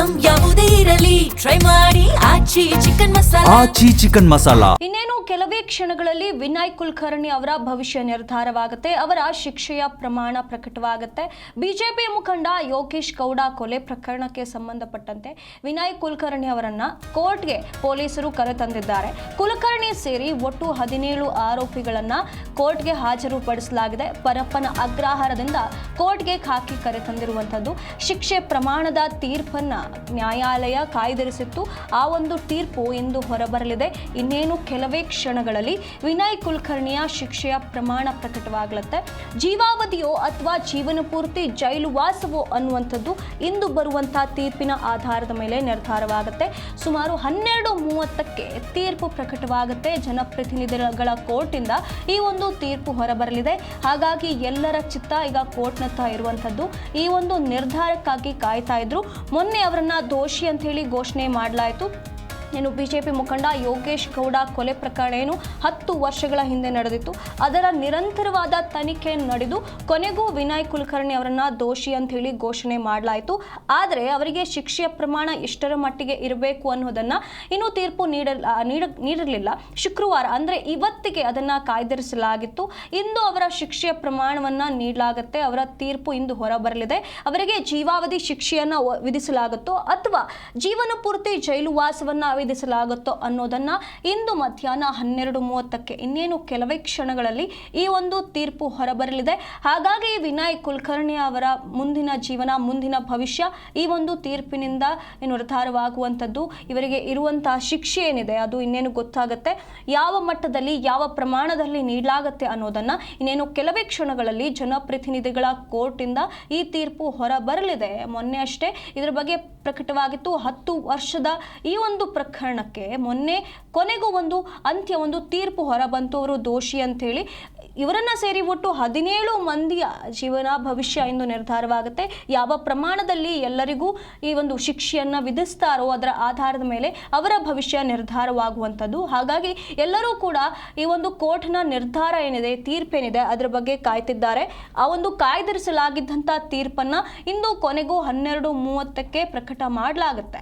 Item ಯಾವುದೇ ಇರಲಿ try ಮಾಡಿ ಆಚಿ ಚಿಕನ್ ಮಸಾಲಾ. ಇನ್ನೇನು ಕೆಲವೇ ಕ್ಷಣಗಳಲ್ಲಿ ವಿನಯ್ ಕುಲಕರ್ಣಿ ಅವರ ಭವಿಷ್ಯ ನಿರ್ಧಾರವಾಗುತ್ತೆ. ಅವರ ಶಿಕ್ಷೆಯ ಪ್ರಮಾಣ ಪ್ರಕಟವಾಗುತ್ತೆ. ಬಿಜೆಪಿ ಮುಖಂಡ ಯೋಗೇಶ್ ಗೌಡ ಕೊಲೆ ಪ್ರಕರಣಕ್ಕೆ ಸಂಬಂಧಪಟ್ಟಂತೆ ವಿನಯ್ ಕುಲಕರ್ಣಿ ಅವರನ್ನ ಕೋರ್ಟ್ಗೆ ಪೊಲೀಸರು ಕರೆತಂದಿದ್ದಾರೆ. ಕುಲಕರ್ಣಿ ಸೇರಿ ಒಟ್ಟು 17 ಆರೋಪಿಗಳನ್ನ ಕೋರ್ಟ್ಗೆ ಹಾಜರುಪಡಿಸಲಾಗಿದೆ. ಪರಪ್ಪನ ಅಗ್ರಹಾರದಿಂದ ಕೋರ್ಟ್ಗೆ ಹಾಕಿ ಕರೆತಂದಿರುವಂತದ್ದು. ಶಿಕ್ಷೆ ಪ್ರಮಾಣದ ತೀರ್ಪನ್ನ ನ್ಯಾಯಾಲಯ ಕಾಯ್ದಿರಿಸಿತ್ತು. ಆ ಒಂದು ತೀರ್ಪು ಇಂದು ಹೊರಬರಲಿದೆ. ಇನ್ನೇನು ಕೆಲವೇ ಕ್ಷಣಗಳಲ್ಲಿ ವಿನಯ್ ಕುಲಕರ್ಣಿಯ ಶಿಕ್ಷೆಯ ಪ್ರಮಾಣ ಪ್ರಕಟವಾಗಲಿದೆ. ಜೀವಾವಧಿಯೋ ಅಥವಾ ಜೀವನ ಪೂರ್ತಿ ಜೈಲು ವಾಸವೋ ಅನ್ನುವಂಥದ್ದು ಇಂದು ಬರುವಂತಹ ತೀರ್ಪಿನ ಆಧಾರದ ಮೇಲೆ ನಿರ್ಧಾರವಾಗುತ್ತೆ. ಸುಮಾರು 12:30ಕ್ಕೆ ತೀರ್ಪು ಪ್ರಕಟವಾಗುತ್ತೆ. ಜನಪ್ರತಿನಿಧಿಗಳ ಕೋರ್ಟಿಂದ ಈ ಒಂದು ತೀರ್ಪು ಹೊರಬರಲಿದೆ. ಹಾಗಾಗಿ ಎಲ್ಲರ ಚಿತ್ತ ಈಗ ಕೋರ್ಟ್ನತ್ತ ಇರುವಂಥದ್ದು. ಈ ಒಂದು ನಿರ್ಧಾರಕ್ಕಾಗಿ ಕಾಯ್ತಾ ಇದ್ರು. ಮೊನ್ನೆ ಅವರನ್ನ ದೋಷಿ ಅಂತ ಹೇಳಿ ಘೋಷಣೆ ಮಾಡಲಾಯಿತು. ಏನು ಬಿಜೆಪಿ ಮುಖಂಡ ಯೋಗೇಶ್ ಗೌಡ ಕೊಲೆ ಪ್ರಕರಣ ಏನು 10 ವರ್ಷಗಳ ಹಿಂದೆ ನಡೆದಿತ್ತು. ಅದರ ನಿರಂತರವಾದ ತನಿಖೆ ನಡೆದು ಕೊನೆಗೂ ವಿನಯ್ ಕುಲಕರ್ಣಿ ಅವರನ್ನ ದೋಷಿ ಅಂತ ಹೇಳಿ ಘೋಷಣೆ ಮಾಡಲಾಯಿತು. ಆದರೆ ಅವರಿಗೆ ಶಿಕ್ಷೆಯ ಪ್ರಮಾಣ ಎಷ್ಟರ ಮಟ್ಟಿಗೆ ಇರಬೇಕು ಅನ್ನೋದನ್ನ ಇನ್ನೂ ತೀರ್ಪು ನೀಡಿರಲಿಲ್ಲ. ಶುಕ್ರವಾರ ಅಂದರೆ ಇವತ್ತಿಗೆ ಅದನ್ನ ಕಾಯ್ದಿರಿಸಲಾಗಿತ್ತು. ಇಂದು ಅವರ ಶಿಕ್ಷೆಯ ಪ್ರಮಾಣವನ್ನ ನೀಡಲಾಗುತ್ತೆ. ಅವರ ತೀರ್ಪು ಇಂದು ಹೊರಬರಲಿದೆ. ಅವರಿಗೆ ಜೀವಾವಧಿ ಶಿಕ್ಷೆಯನ್ನ ವಿಧಿಸಲಾಗುತ್ತೋ ಅಥವಾ ಜೀವನ ಪೂರ್ತಿ ಜೈಲು ವಾಸವನ್ನ ವಿಧಿಸಲಾಗುತ್ತೋ ಅನ್ನೋದನ್ನ ಇಂದು ಮಧ್ಯಾಹ್ನ 12:30ಕ್ಕೆ ಇನ್ನೇನು ಕೆಲವೇ ಕ್ಷಣಗಳಲ್ಲಿ ಈ ಒಂದು ತೀರ್ಪು ಹೊರಬರಲಿದೆ. ಹಾಗಾಗಿ ವಿನಯ್ ಕುಲಕರ್ಣಿ ಅವರ ಮುಂದಿನ ಜೀವನ, ಮುಂದಿನ ಭವಿಷ್ಯ ಈ ಒಂದು ತೀರ್ಪಿನಿಂದ ನಿರ್ಧಾರವಾಗುವಂಥದ್ದು. ಇವರಿಗೆ ಇರುವಂತಹ ಶಿಕ್ಷೆ ಏನಿದೆ ಅದು ಇನ್ನೇನು ಗೊತ್ತಾಗುತ್ತೆ. ಯಾವ ಮಟ್ಟದಲ್ಲಿ, ಯಾವ ಪ್ರಮಾಣದಲ್ಲಿ ನೀಡಲಾಗುತ್ತೆ ಅನ್ನೋದನ್ನ ಇನ್ನೇನು ಕೆಲವೇ ಕ್ಷಣಗಳಲ್ಲಿ ಜನಪ್ರತಿನಿಧಿಗಳ ಕೋರ್ಟಿಂದ ಈ ತೀರ್ಪು ಹೊರಬರಲಿದೆ. ಮೊನ್ನೆ ಅಷ್ಟೇ ಇದರ ಬಗ್ಗೆ ಪ್ರಕಟವಾಗಿತ್ತು. 10 ವರ್ಷದ ಈ ಒಂದು ಪ್ರಕರಣಕ್ಕೆ ಮೊನ್ನೆ ಕೊನೆಗೂ ಒಂದು ತೀರ್ಪು ಹೊರಬಂತು. ಅವರು ದೋಷಿ ಅಂತೇಳಿ ಇವರನ್ನ ಸೇರಿ ಒಟ್ಟು 17 ಮಂದಿಯ ಜೀವನ ಭವಿಷ್ಯ ಎಂದು ನಿರ್ಧಾರವಾಗುತ್ತೆ. ಯಾವ ಪ್ರಮಾಣದಲ್ಲಿ ಎಲ್ಲರಿಗೂ ಈ ಒಂದು ಶಿಕ್ಷೆಯನ್ನ ವಿಧಿಸ್ತಾರೋ ಅದರ ಆಧಾರದ ಮೇಲೆ ಅವರ ಭವಿಷ್ಯ ನಿರ್ಧಾರವಾಗುವಂಥದ್ದು. ಹಾಗಾಗಿ ಎಲ್ಲರೂ ಕೂಡ ಈ ಒಂದು ಕೋರ್ಟ್ನ ನಿರ್ಧಾರ ಏನಿದೆ, ತೀರ್ಪೇನಿದೆ ಅದರ ಬಗ್ಗೆ ಕಾಯ್ತಿದ್ದಾರೆ. ಆ ಒಂದು ಕಾಯ್ದಿರಿಸಲಾಗಿದ್ದಂಥ ತೀರ್ಪನ್ನ ಇಂದು ಕೊನೆಗೂ 12:30ಕ್ಕೆ ಪ್ರಕಟ ಮಾಡಲಾಗುತ್ತೆ.